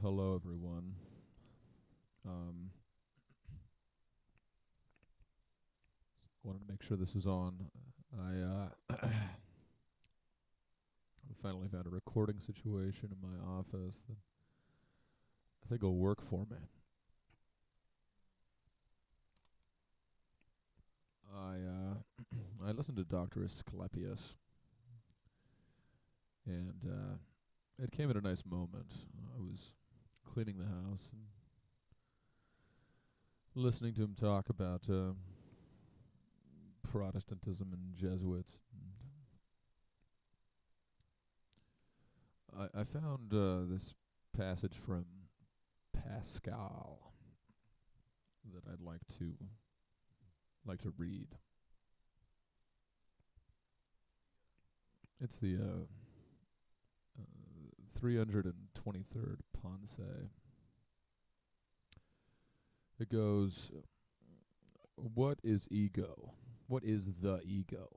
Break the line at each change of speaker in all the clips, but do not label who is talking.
Hello, everyone. Um, Wanted to make sure this is on. I finally found a recording situation in my office that I think will work for me. I I listened to Doctor Asclepius, and it came at a nice moment. I was cleaning the house and listening to him talk about Protestantism and Jesuits. I found this passage from Pascal that I'd like to read. It's the 323rd Pensée. It goes, what is ego? What is the ego?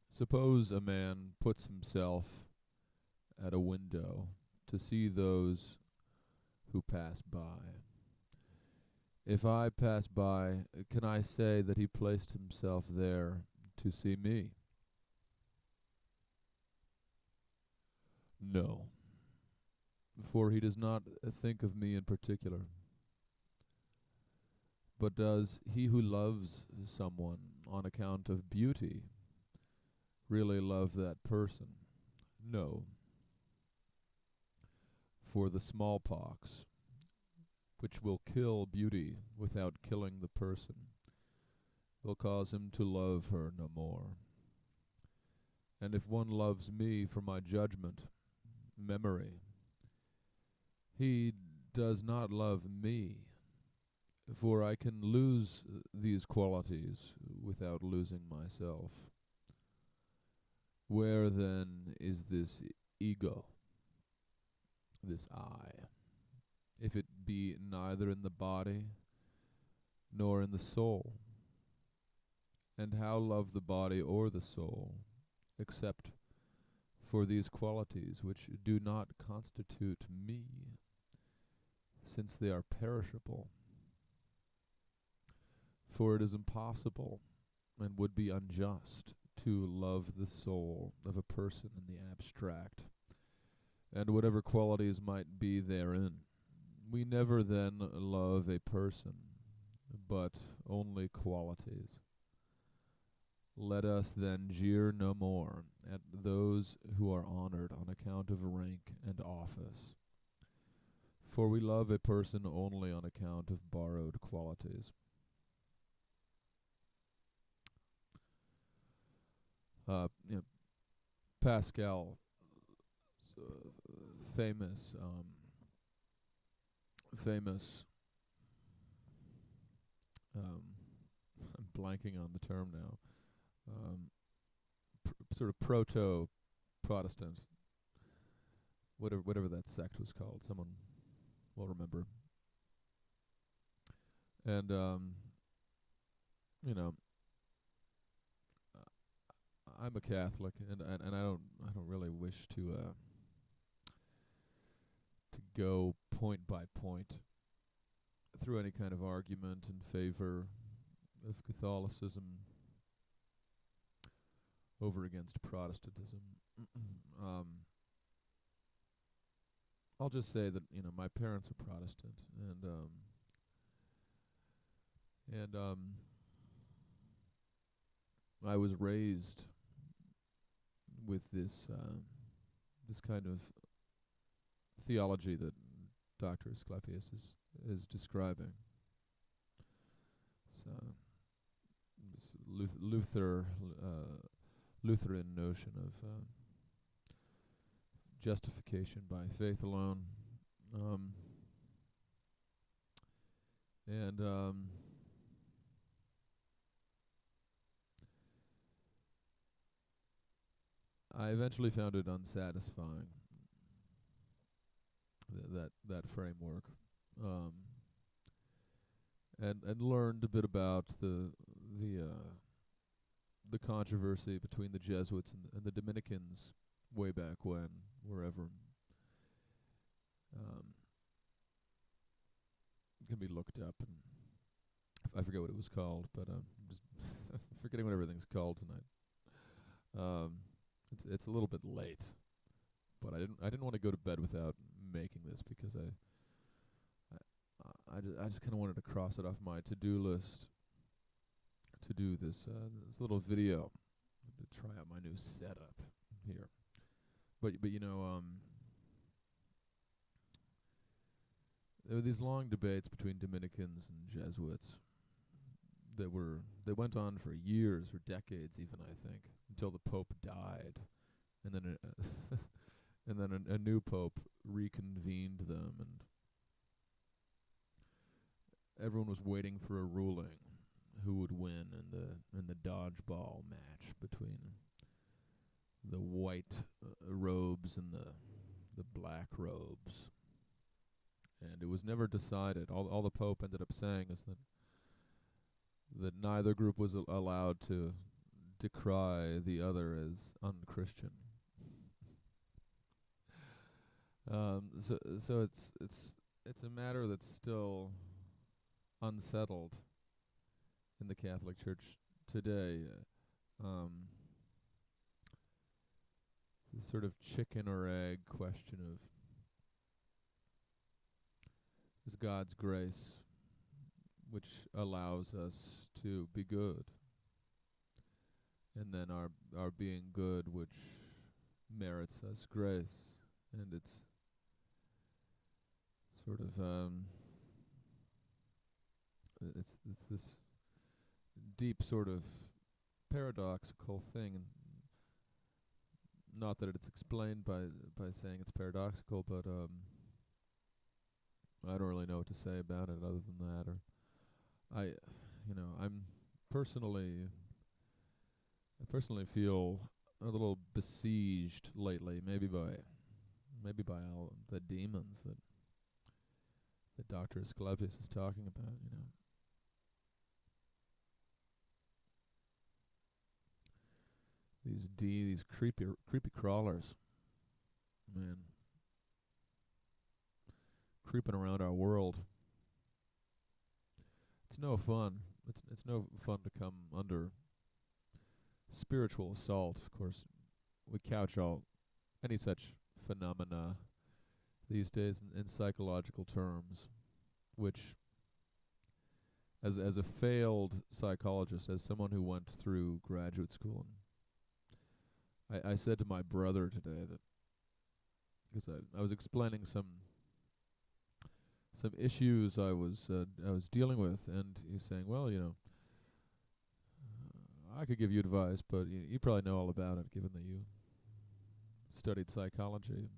Suppose a man puts himself at a window to see those who pass by. If I pass by, can I say that he placed himself there to see me? No, for he does not think of me in particular. But does he who loves someone on account of beauty really love that person? No, for the smallpox, which will kill beauty without killing the person, will cause him to love her no more. And if one loves me for my judgment, memory, he does not love me, for I can lose these qualities without losing myself. Where then is this ego, this I, if it be neither in the body nor in the soul? And how love the body or the soul, except for these qualities which do not constitute me, since they are perishable? For it is impossible and would be unjust to love the soul of a person in the abstract, and whatever qualities might be therein. We never then love a person, but only qualities. Let us then jeer no more at those who are honored on account of rank and office, for we love a person only on account of borrowed qualities. You know, Pascal, famous, famous. Um, I'm blanking on the term now. Um, Sort of proto Protestant, whatever that sect was called. Someone will remember. And you know, uh, I'm a Catholic, and I don't really wish to go point by point through any kind of argument in favor of Catholicism over against Protestantism. um, I'll just say that my parents are Protestant, and I was raised with this kind of theology that Dr. Asclepius is describing. So this Lutheran notion of justification by faith alone, um, and I eventually found it unsatisfying, that framework, um, and learned a bit about the controversy between the Jesuits and the Dominicans way back when, wherever. um, can be looked up, and I forget what it was called, but I'm just forgetting what everything's called tonight. It's a little bit late, but I didn't want to go to bed without making this because I just kind of wanted to cross it off my to-do list to do this little video to try out my new setup here. But you know, there were these long debates between Dominicans and Jesuits that went on for years or decades, even, I think, until the Pope died, and then and then a new Pope reconvened them, and everyone was waiting for a ruling who would win in the dodgeball match between the white robes and the black robes. And it was never decided. All the Pope ended up saying is that neither group was allowed to decry the other as unchristian. So it's a matter that's still unsettled in the Catholic Church today. The sort of chicken or egg question of, is God's grace, which allows us to be good, and then our being good, which merits us grace, and it's sort of it's this deep sort of paradoxical thing, and not that it's explained by saying it's paradoxical, but I don't really know what to say about it other than that. Or I'm personally feel a little besieged lately, maybe by all the demons that Dr. Asclepius is talking about. These creepy crawlers, man, creeping around our world. It's no fun. It's no fun to come under spiritual assault. Of course, we couch any such phenomena these days in psychological terms, which, as a failed psychologist, as someone who went through graduate school, and I said to my brother today that, because I was explaining some issues I was dealing with, and he's saying, well, I could give you advice, but you probably know all about it, given that you studied psychology.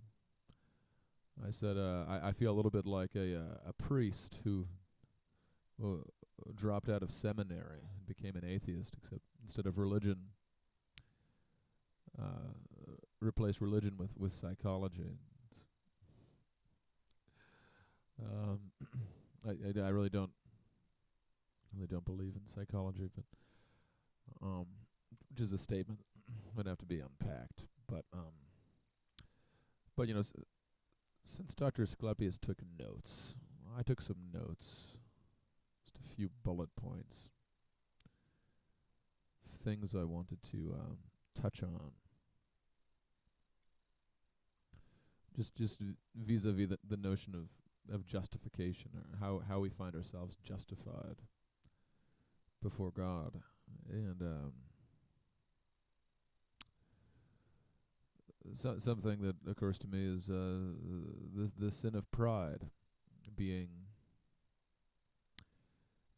I said, I feel a little bit like a priest who dropped out of seminary and became an atheist, except instead of religion, replaced religion with psychology. I really don't believe in psychology, but which is a statement would have to be unpacked. But since Dr. Asclepius took notes, I took some notes, just a few bullet points, things I wanted to touch on. Just vis-a-vis the notion of justification, or how we find ourselves justified before God. And something that occurs to me is the sin of pride being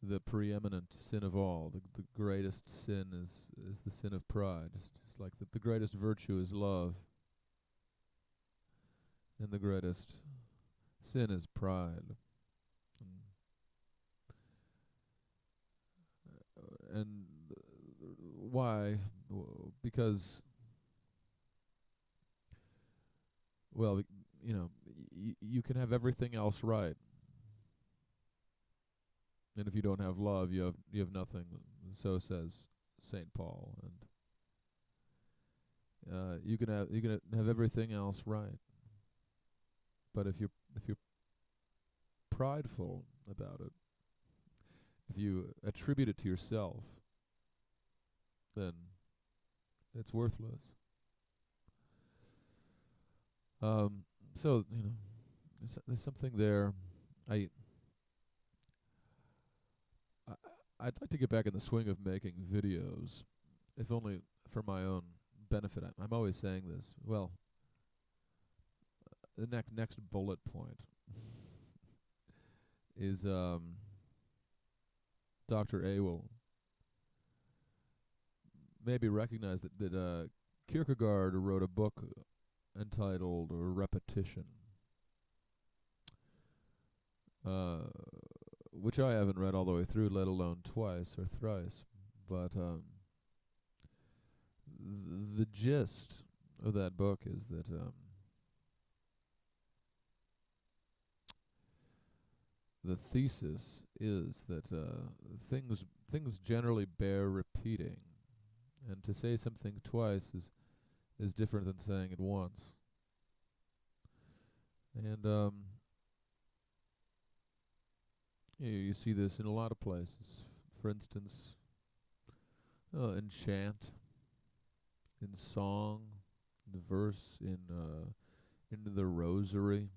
the preeminent sin of all. The greatest sin is the sin of pride. Just like the greatest virtue is love, and the greatest sin is pride. And why? Because, well, you can have everything else right, and if you don't have love, you have nothing. So says Saint Paul. And you can have everything else right, But if you're prideful about it, if you attribute it to yourself, then it's worthless. Um, so there's something there. I, I I'd like to get back in the swing of making videos, if only for my own benefit. I'm always saying this. Well, the next bullet point is Dr. A will maybe recognize that Kierkegaard wrote a book entitled Repetition, uh, which I haven't read all the way through, let alone twice or thrice. But the gist of that book is that the thesis is that things generally bear repeating, and to say something twice is different than saying it once. And you see this in a lot of places. For instance, in chant, in song, in verse, in the rosary.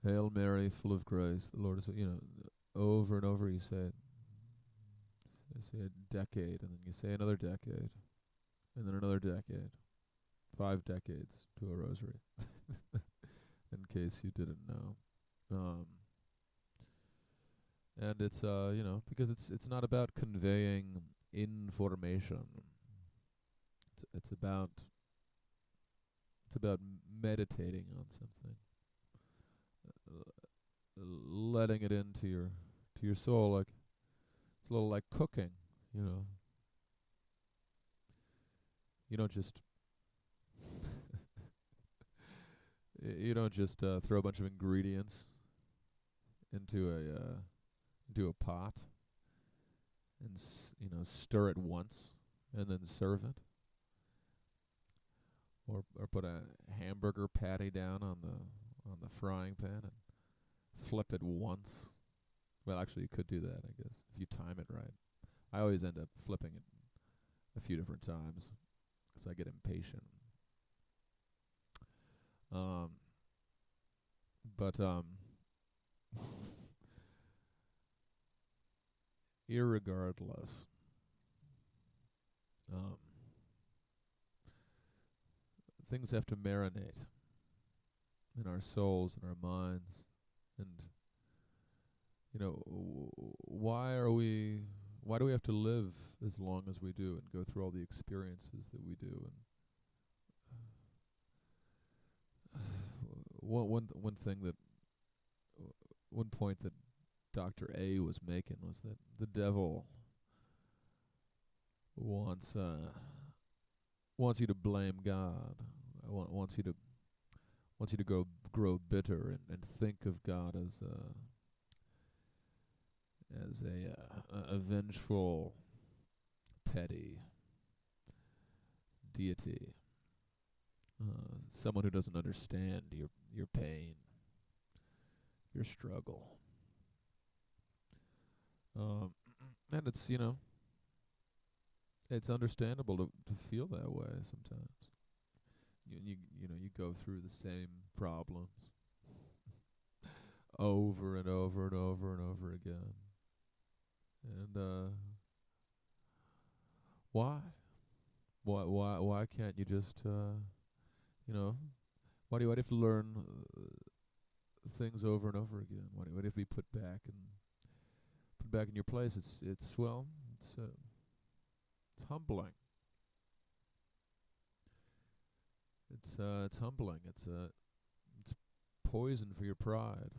Hail Mary, full of grace, the Lord is with you. Over and over you say it. You say a decade, and then you say another decade, and then another decade. 5 decades to a rosary, in case you didn't know. And it's because it's not about conveying information. It's about meditating on something, letting it into your soul. Like it's a little like cooking. You don't just throw a bunch of ingredients into a pot and stir it once and then serve it, or put a hamburger patty down on the frying pan and flip it once. Well, actually, you could do that, I guess, if you time it right. I always end up flipping it a few different times because I get impatient. But irregardless, things have to marinate in our souls and our minds, and why do we have to live as long as we do and go through all the experiences that we do? And one point that Dr. A was making was that the devil wants you to blame God, wants you to grow bitter and think of God as a vengeful, petty deity, someone who doesn't understand your pain, your struggle. And it's understandable to feel that way sometimes. You go through the same problems over and over and over and over again. And why? Why can't you just why do you have to learn things over and over again? Why do you have to be put back in your place? It's humbling. It's humbling. It's poison for your pride.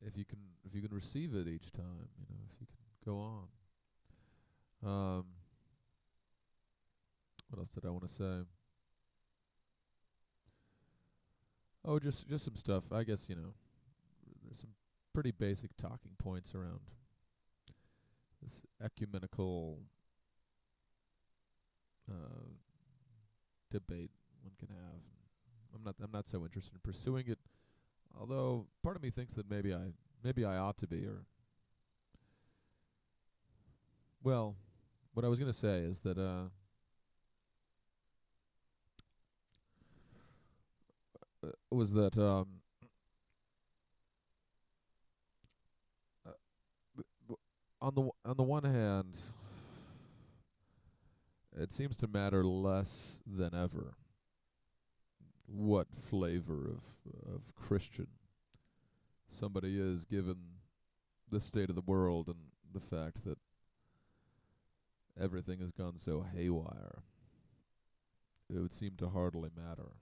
If you can receive it each time, if you can go on. What else did I want to say? Oh, just some stuff. I guess there's some pretty basic talking points around this ecumenical debate one can have. I'm not so interested in pursuing it. Although part of me thinks that maybe I ought to be. Or well, what I was going to say is that was that uh, on the one hand, it seems to matter less than ever what flavor of Christian somebody is, given the state of the world and the fact that everything has gone so haywire. It would seem to hardly matter.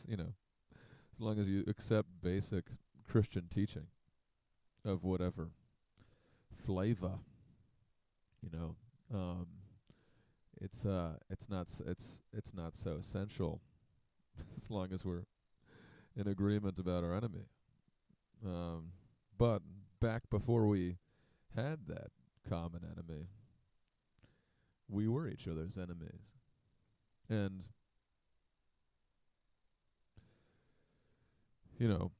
You know, as long as you accept basic Christian teaching of whatever flavor, you know, um, it's not so essential as long as we're in agreement about our enemy. Um, but back before we had that common enemy, we were each other's enemies, and you know,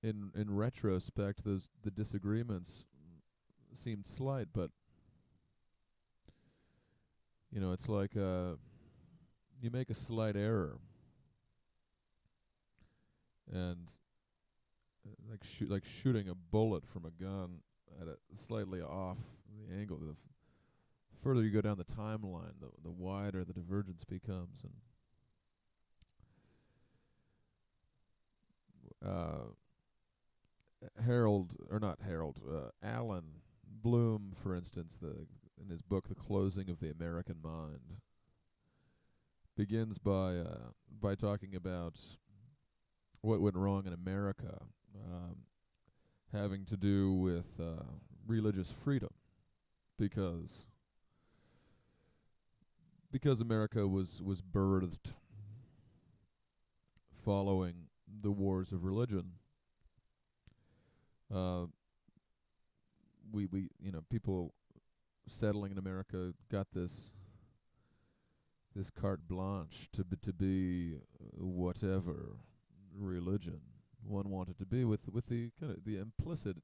in retrospect, the disagreements seemed slight, but you know, it's like you make a slight error, and like shooting a bullet from a gun at a slightly off the angle. The further you go down the timeline, the wider the divergence becomes, and Alan Bloom, for instance, in his book *The Closing of the American Mind*, begins by talking about what went wrong in America, having to do with religious freedom, because America was birthed following the wars of religion. We people settling in America got this carte blanche to be whatever religion one wanted to be, with the kind of the implicit,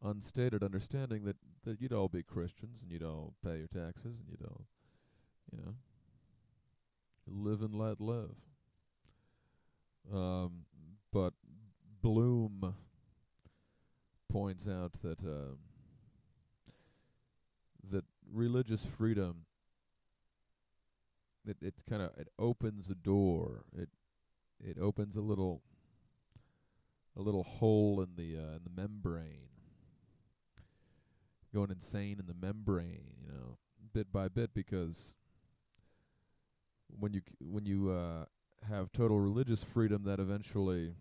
unstated understanding that you'd all be Christians and you'd all pay your taxes and you'd all, you know, live and let live. But Bloom points out that religious freedom, it kind of it opens a door. It opens a little hole in the membrane, going insane in the membrane, bit by bit, because when you have total religious freedom, that eventually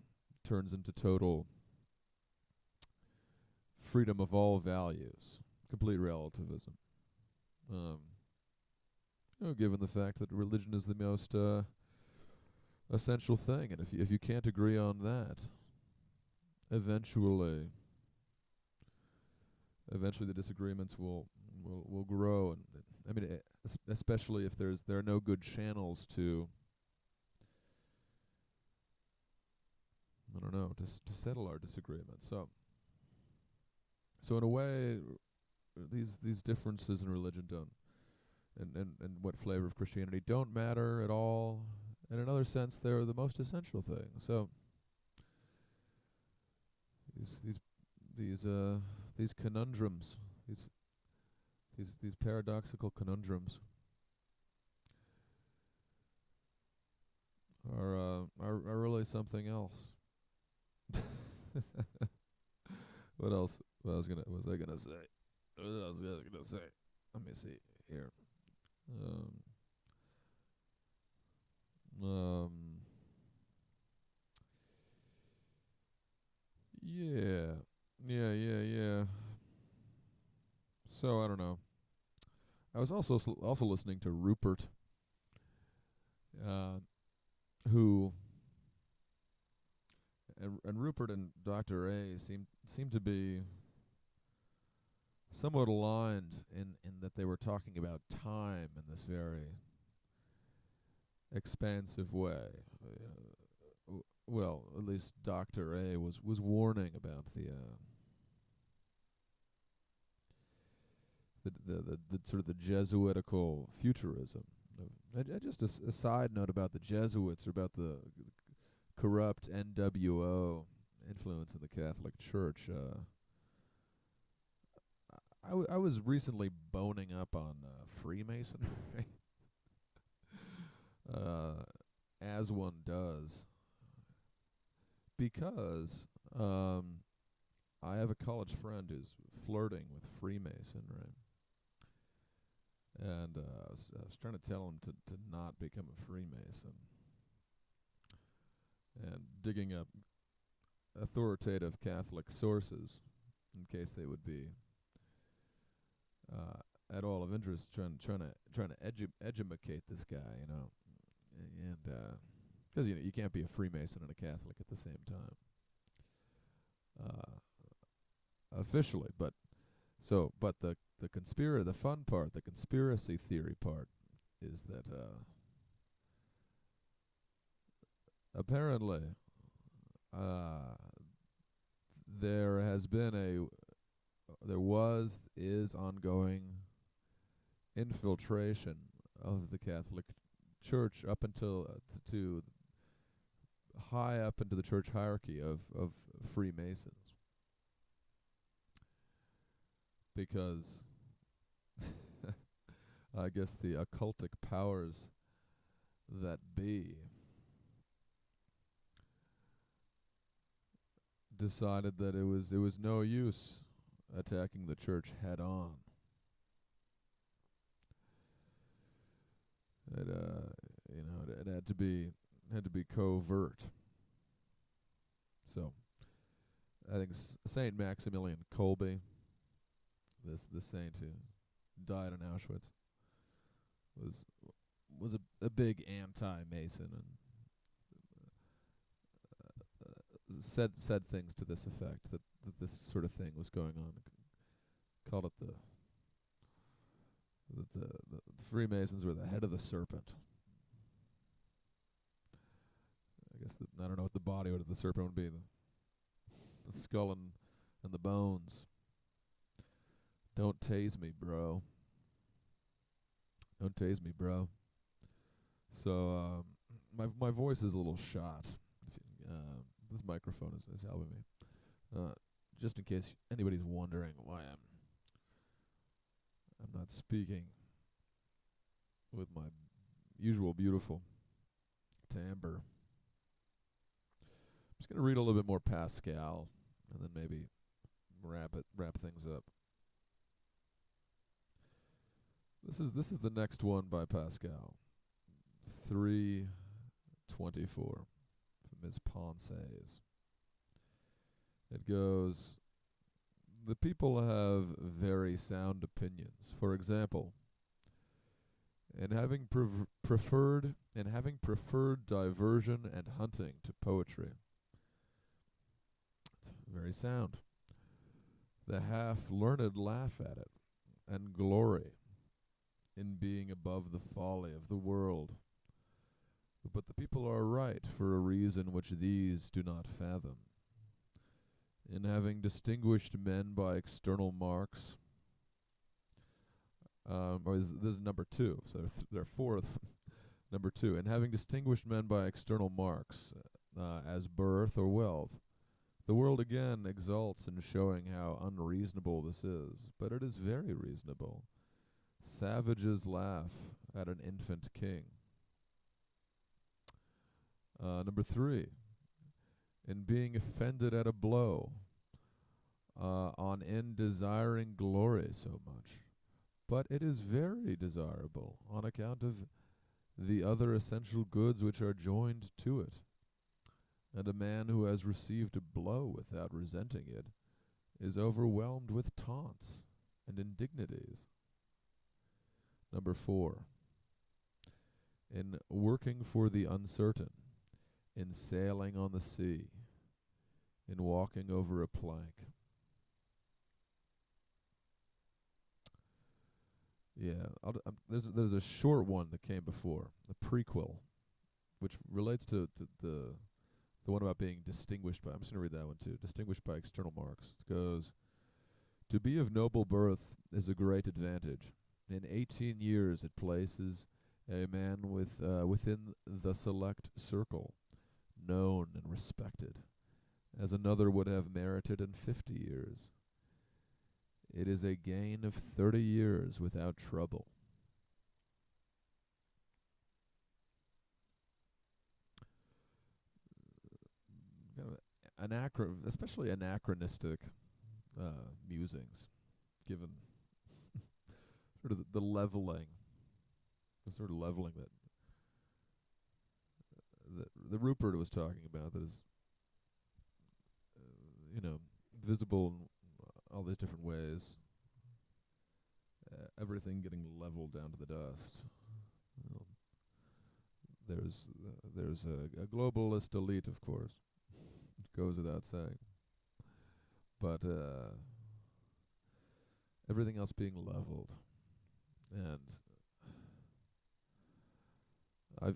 turns into total freedom of all values, complete relativism. Given the fact that religion is the most essential thing, and if you can't agree on that, eventually the disagreements will grow, and I mean, especially if there are no good channels to, I don't know, to settle our disagreements. So in a way, these differences in religion don't, and what flavor of Christianity don't matter at all. In another sense, they're the most essential thing. So these conundrums, these paradoxical conundrums are really something else. What else? What was I gonna say? What else was I gonna say? Let me see here. Um. Yeah. Yeah. So I don't know. I was also listening to Rupert, uh, who and Rupert and Dr. A seem to be somewhat aligned in that they were talking about time in this very expansive way. Well, at least Dr. A was warning about the sort of the Jesuitical futurism. Just a side note about the Jesuits, or about the corrupt NWO influence in the Catholic Church. I was recently boning up on Freemasonry, as one does, because I have a college friend who's flirting with Freemasonry, and I was trying to tell him to not become a Freemason, and digging up authoritative Catholic sources in case they would be at all of interest, trying to edumacate this guy, and because you can't be a Freemason and a Catholic at the same time, officially. But the fun part, the conspiracy theory part, is that apparently is ongoing infiltration of the Catholic Church up until to high up into the church hierarchy of Freemasons, because I guess the occultic powers that be decided that it was no use attacking the church head on. It had to be covert. So I think Saint Maximilian Kolbe, this saint who died in Auschwitz, was a big anti-Mason, and said things to this effect, that this sort of thing was going on. Called it the Freemasons were the head of the serpent. I guess I don't know what the body of the serpent would be. The skull and the bones. Don't tase me, bro. Don't tase me, bro. So my voice is a little shot. This microphone is helping me. Just in case anybody's wondering why I'm not speaking with my usual beautiful timbre. I'm just gonna read a little bit more Pascal, and then maybe wrap things up. This is the next one by Pascal. 3:24 from Ms. Ponce's. It goes, the people have very sound opinions. For example, in having preferred diversion and hunting to poetry. It's very sound. The half-learned laugh at it, and glory in being above the folly of the world. But the people are right for a reason which these do not fathom. In having distinguished men by external marks, this is number 2, so there are 4 of them. Number 2, in having distinguished men by external marks, as birth or wealth, the world again exults in showing how unreasonable this is, but it is very reasonable. Savages laugh at an infant king. Number 3, in being offended at a blow, on in desiring glory so much. But it is very desirable on account of the other essential goods which are joined to it. And a man who has received a blow without resenting it is overwhelmed with taunts and indignities. Number 4, in working for the uncertain, in sailing on the sea, in walking over a plank. Yeah, there's a short one that came before, the prequel, which relates to the one about being distinguished by. I'm just gonna read that one too. Distinguished by external marks. It goes, to be of noble birth is a great advantage. In 18 years it places a man within the select circle, known and respected, as another would have merited in 50 years. It is a gain of 30 years without trouble. Kind of especially anachronistic musings, given sort of the sort of leveling that Rupert was talking about, that is, visible in all these different ways. Everything getting leveled down to the dust. Um, there's a globalist elite, of course. It goes without saying. But everything else being leveled, and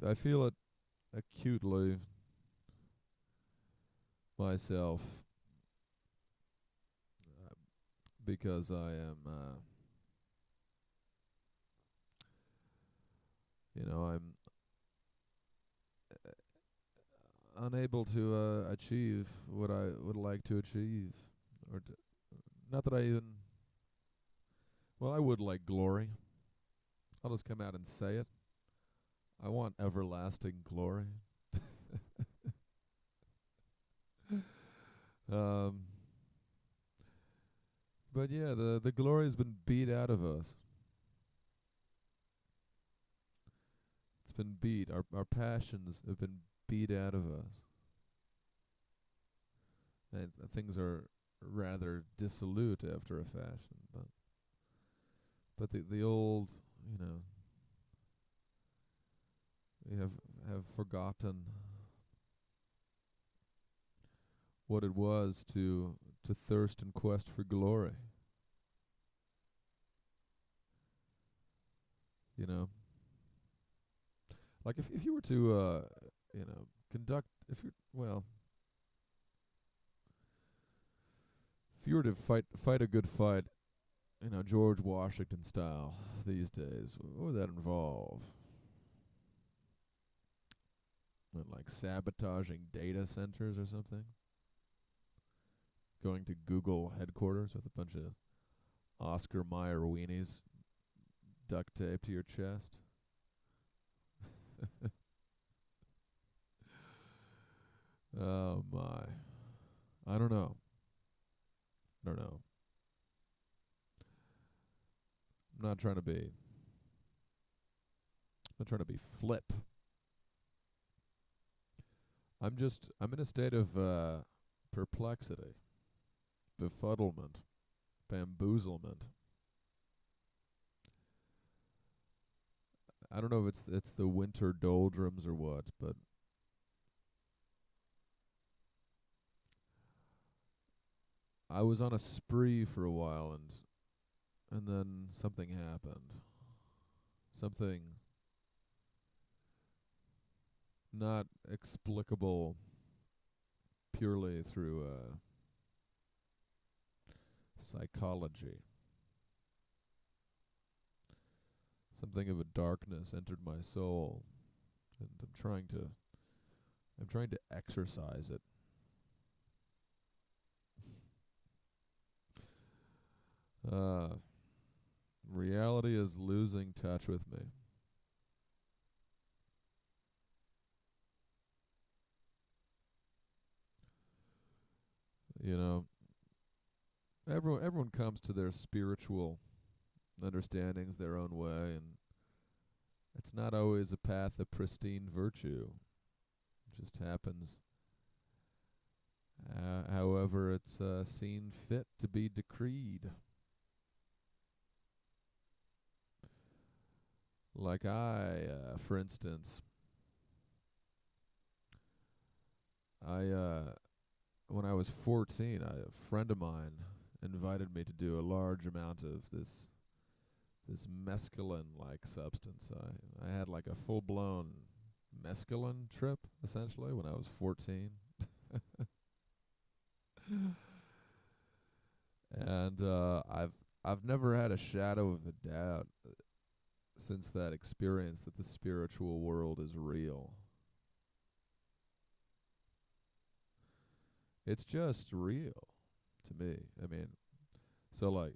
I feel it acutely myself, because I am, I'm unable to achieve what I would like to achieve, or not that I even. Well, I would like glory. I'll just come out and say it. I want everlasting glory. um, but yeah, the glory's been beat out of us. It's been beat. Our passions have been beat out of us. And things are rather dissolute after a fashion, but the old, we have forgotten what it was to thirst and quest for glory. You know, like if you were to conduct, if you were to fight a good fight, George Washington style these days, what would that involve? Like sabotaging data centers or something? Going to Google headquarters with a bunch of Oscar Mayer weenies duct taped to your chest? Oh my. I don't know. I don't know. I'm not trying to be. I'm not trying to be flip. I'm in a state of perplexity, befuddlement, bamboozlement. I don't know if it's the winter doldrums or what, but I was on a spree for a while, and then something happened. Something not explicable purely through psychology. Something of a darkness entered my soul, and I'm trying to exercise it. Reality is losing touch with me. You know, everyone comes to their spiritual understandings their own way, and it's not always a path of pristine virtue. It just happens. However, it's seen fit to be decreed. Like for instance, I when I was 14, a friend of mine invited me to do a large amount of this this mescaline-like substance. I had like a full-blown mescaline trip essentially when I was 14. And I've never had a shadow of a doubt since that experience that the spiritual world is real. It's just real to me. I mean, so like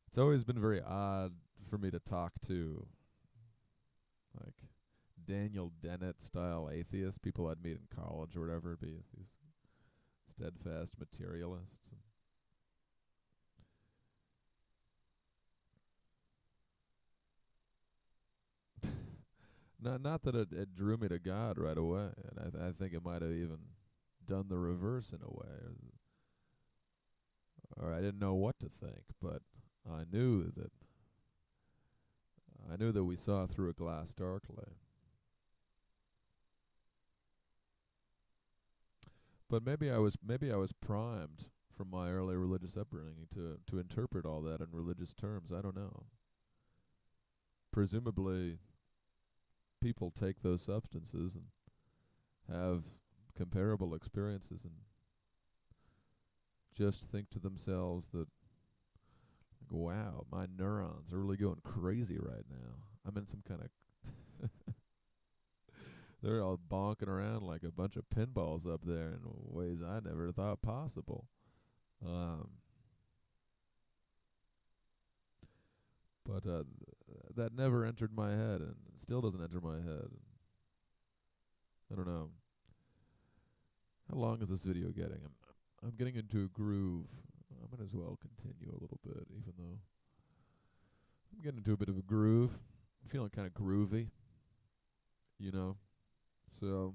it's always been very odd for me to talk to like Daniel Dennett style atheists, people I'd meet in college or whatever, be these steadfast materialists. Not that it drew me to God right away, and I think it might have even done the reverse in a way, or I didn't know what to think, but I knew that we saw through a glass darkly. But maybe I was primed from my early religious upbringing to interpret all that in religious terms. I don't know. Presumably, people take those substances and have comparable experiences and just think to themselves that, like, wow, my neurons are really going crazy right now. I'm in some kind of they're all bonking around like a bunch of pinballs up there in ways I never thought possible. Um, but that never entered my head, and still doesn't enter my head. I don't know. How long is this video getting? I'm getting into a groove. I might as well continue a little bit, even though I'm getting into a bit of a groove. I'm feeling kind of groovy, you know. So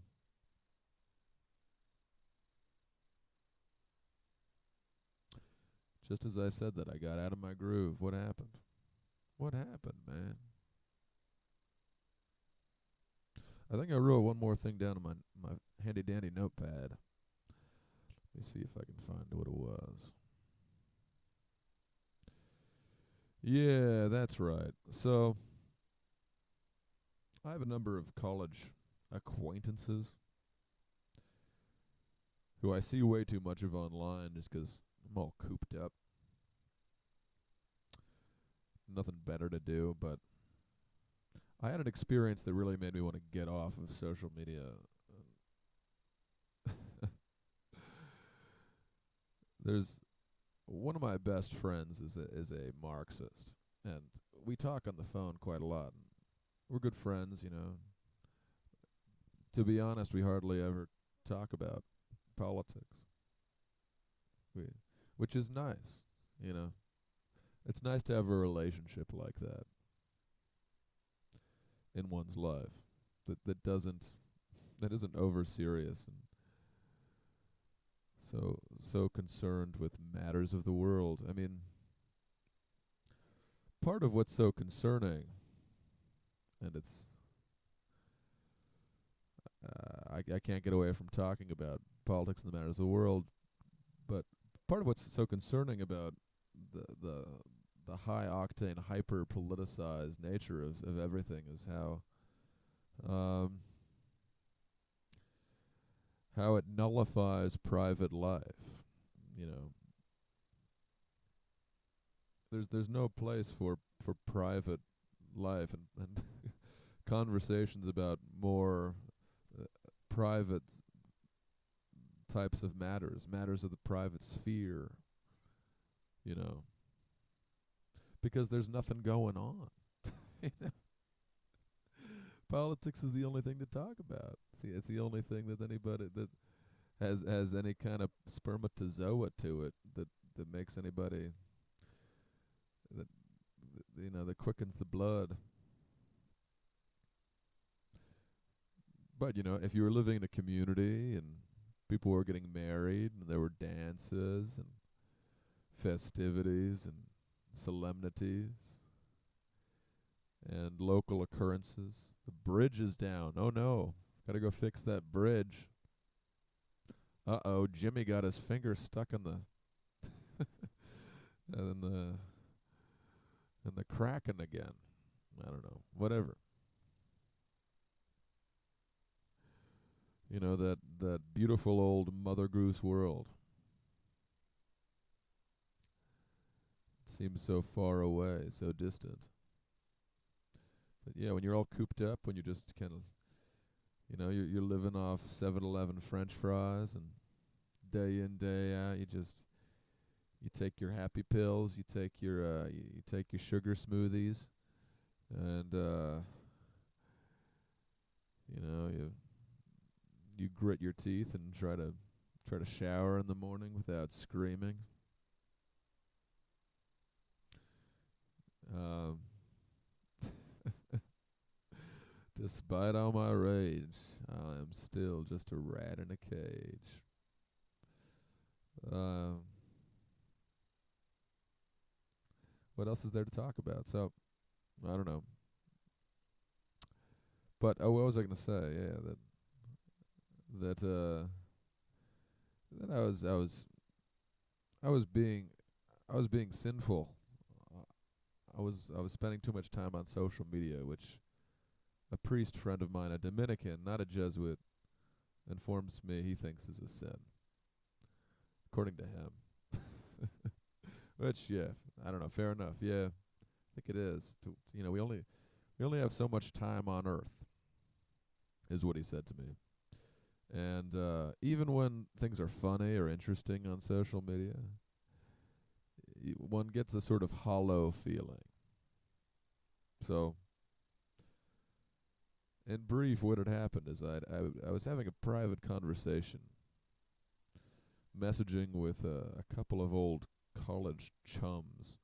just as I said that, I got out of my groove. What happened? What happened, man? I think I wrote one more thing down on my handy dandy notepad. Let me see if I can find what it was. Yeah, that's right. So I have a number of college acquaintances who I see way too much of online just 'cause I'm all cooped up. Nothing better to do, but I had an experience that really made me want to get off of social media. There's one of my best friends is a Marxist, and we talk on the phone quite a lot. And we're good friends, you know. To be honest, we hardly ever talk about politics. We, which is nice, you know. It's nice to have a relationship like that in one's life that isn't over serious and so concerned with matters of the world. I mean, part of what's so concerning, and it's I can't get away from talking about politics and the matters of the world, but part of what's so concerning about the the the high octane, hyper politicized nature of everything is um, how it nullifies private life. You know, there's no place for private life and conversations about more private types of matters of the private sphere, you know, because there's nothing going on. Politics is the only thing to talk about. See, it's the only thing that anybody that has any kind of spermatozoa to it that makes anybody that that quickens the blood. But if you were living in a community and people were getting married and there were dances and festivities and solemnities and local occurrences, the bridge is down. Oh no, gotta go fix that bridge. Jimmy got his finger stuck in the the Kraken again. I don't know. Whatever. You know, that beautiful old Mother Goose world. It seems so far away, so distant. But yeah, when you're all cooped up, when you're just kind of, you're living off 7-Eleven French fries, and day in, day out, you take your happy pills, you take you take your sugar smoothies, and you grit your teeth and try to shower in the morning without screaming. Um, Despite all my rage, I am still just a rat in a cage. Um, what else is there to talk about? So, I don't know. But what was I gonna say? Yeah, that I was being sinful. I was spending too much time on social media, which a priest friend of mine, a Dominican, not a Jesuit, informs me he thinks is a sin, according to him. Which, yeah, I don't know. Fair enough. Yeah, I think it is. We only have so much time on Earth, is what he said to me. And even when things are funny or interesting on social media, one gets a sort of hollow feeling. So, in brief, what had happened is I was having a private conversation, messaging with a couple of old college chums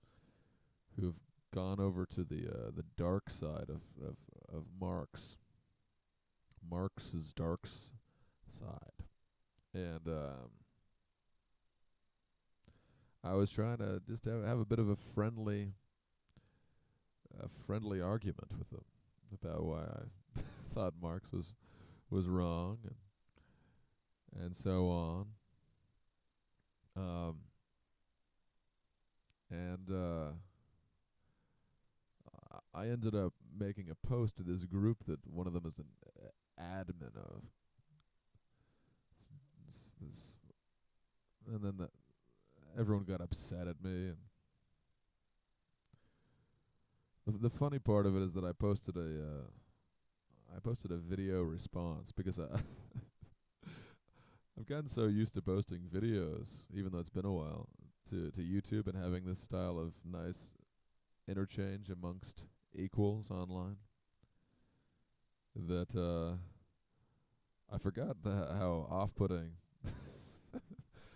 who've gone over to the dark side of Marx's side, and I was trying to just have a bit of a friendly argument with them about why I thought Marx was wrong, and so on. Um, and I ended up making a post to this group that one of them is an admin of. This, and then everyone got upset at me, and the funny part of it is that I posted a video response because I've gotten so used to posting videos, even though it's been a while, to YouTube and having this style of nice interchange amongst equals online, that I forgot how off-putting.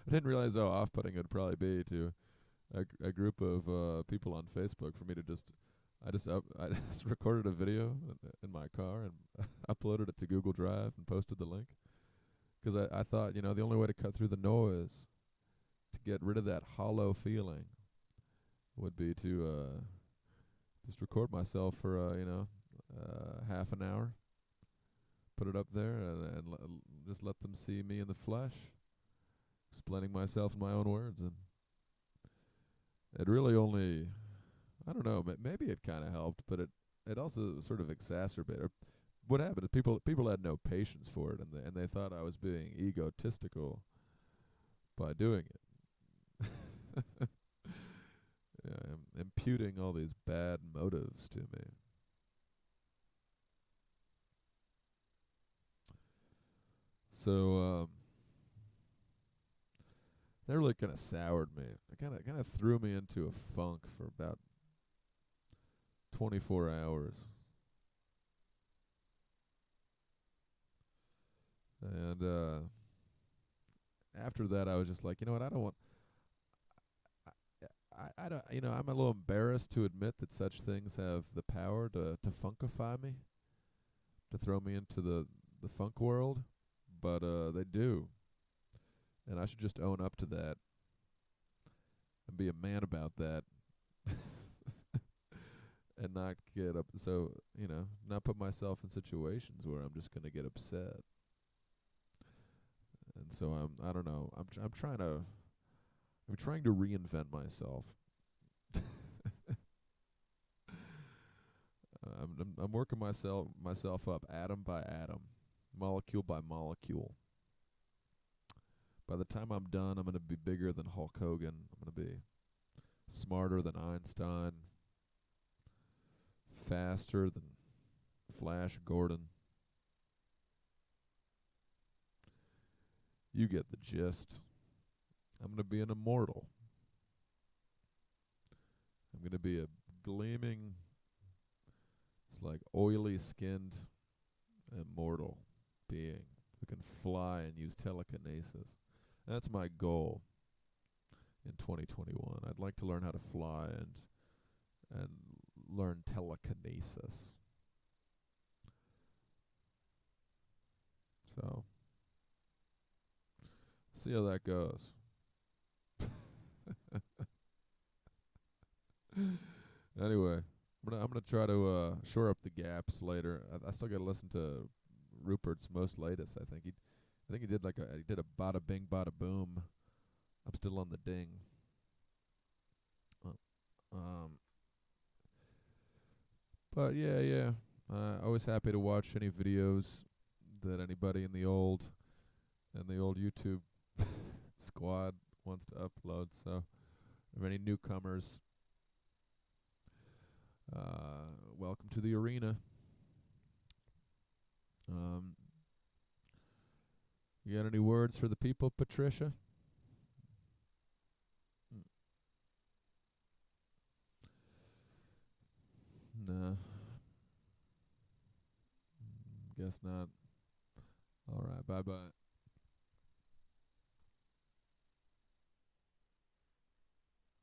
I didn't realize how off-putting it would probably be to a group of people on Facebook for me to I just recorded a video in my car and uploaded it to Google Drive and posted the link, because I thought, the only way to cut through the noise, to get rid of that hollow feeling, would be to just record myself for half an hour, put it up there, and just let them see me in the flesh, explaining myself in my own words. And it really only, I don't know, maybe it kind of helped, but it also sort of exacerbated. What happened is people had no patience for it, and they thought I was being egotistical by doing it. Yeah, I'm imputing all these bad motives to me. So that really kind of soured me. It kind of threw me into a funk for about 24 hours. And after that, I was just like, you know what? I don't want. I don't. I'm a little embarrassed to admit that such things have the power to funkify me, to throw me into the funk world, but they do, and I should just own up to that and be a man about that, and not get up. So not put myself in situations where I'm just gonna get upset. And so I don't know. I'm trying to reinvent myself. I'm working myself up atom by atom, molecule by molecule. By the time I'm done, I'm gonna be bigger than Hulk Hogan. I'm gonna be smarter than Einstein, faster than Flash Gordon. You get the gist. I'm gonna be an immortal. I'm gonna be a gleaming, it's like oily skinned immortal being who can fly and use telekinesis. That's my goal in 2021. I'd like to learn how to fly and learn telekinesis. So, see how that goes. Anyway, I'm gonna try to shore up the gaps later. I still gotta listen to Rupert's most latest. I think he did he did a bada bing bada boom. I'm still on the ding. Uh, Um, but yeah. Always happy to watch any videos that anybody in the old YouTube squad wants to upload. So, if any newcomers, welcome to the arena. Um, you got any words for the people, Patricia? Mm, nah, guess not. All right, bye bye.